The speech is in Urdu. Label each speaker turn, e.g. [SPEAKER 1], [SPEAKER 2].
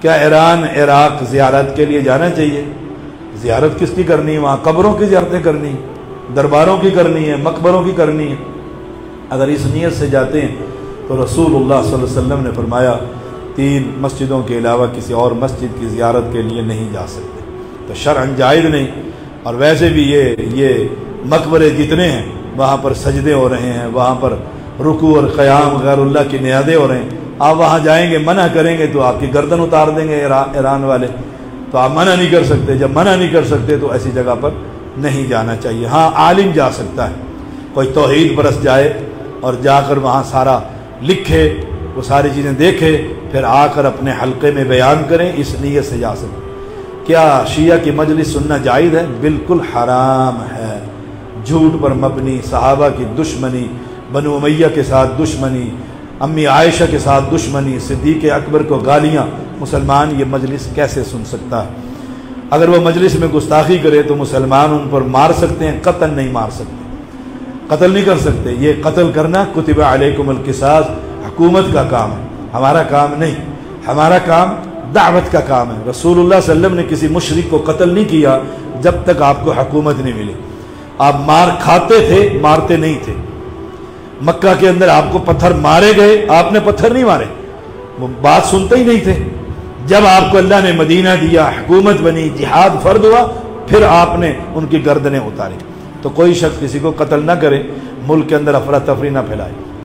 [SPEAKER 1] کیا ایران عراق زیارت کے لیے جانا چاہیے؟ زیارت کس کی کرنی ہے؟ وہاں قبروں کی زیارتیں کرنی ہیں، درباروں کی کرنی ہے، مقبروں کی کرنی ہے؟ اگر اس نیت سے جاتے ہیں تو رسول اللہ صلی اللہ علیہ وسلم نے فرمایا 3 مسجدوں کے علاوہ کسی اور مسجد کی زیارت کے لیے نہیں جا سکتے، تو شرعاً جائز نہیں۔ اور ویسے بھی یہ مقبرے جتنے ہیں وہاں پر سجدے ہو رہے ہیں، وہاں پر رکوع اور قیام غیر اللہ کی نیادیں ہو رہے ہیں، آپ وہاں جائیں گے منع کریں گے تو آپ کی گردن اتار دیں گے ایران والے، تو آپ منع نہیں کر سکتے۔ جب منع نہیں کر سکتے تو ایسی جگہ پر نہیں جانا چاہیے۔ ہاں عالم جا سکتا ہے، کوئی توحید پرست جائے اور جا کر وہاں سارا لکھے، وہ ساری چیزیں دیکھے، پھر آ کر اپنے حلقے میں بیان کریں، اس نیت سے جا سکتے۔ کیا شیعہ کی مجلس سننا جائز ہے؟ بالکل حرام ہے، جھوٹ پر مبنی، صحابہ کی دشمنی، بنو امیہ کے ساتھ دشمنی، امی عائشہ کے ساتھ دشمنی، صدیق اکبر کو گالیاں، مسلمان یہ مجلس کیسے سن سکتا ہے؟ اگر وہ مجلس میں گستاخی کرے تو مسلمان ان پر مار سکتے ہیں، قتل نہیں مار سکتے، قتل نہیں کر سکتے۔ یہ قتل کرنا کتب علیکم القصاص حکومت کا کام ہے، ہمارا کام نہیں، ہمارا کام دعوت کا کام ہے۔ رسول اللہ صلی اللہ علیہ وسلم نے کسی مشرک کو قتل نہیں کیا جب تک آپ کو حکومت نہیں ملی۔ آپ مار کھاتے تھے، مارتے نہیں تھے۔ مکہ کے اندر آپ کو پتھر مارے گئے، آپ نے پتھر نہیں مارے، وہ بات سنتے ہی نہیں تھے۔ جب آپ کو اللہ نے مدینہ دیا، حکومت بنی، جہاد فرض ہوا، پھر آپ نے ان کی گردنیں اتاری۔ تو کوئی شخص کسی کو قتل نہ کرے، ملک کے اندر افراتفری نہ پھیلائے۔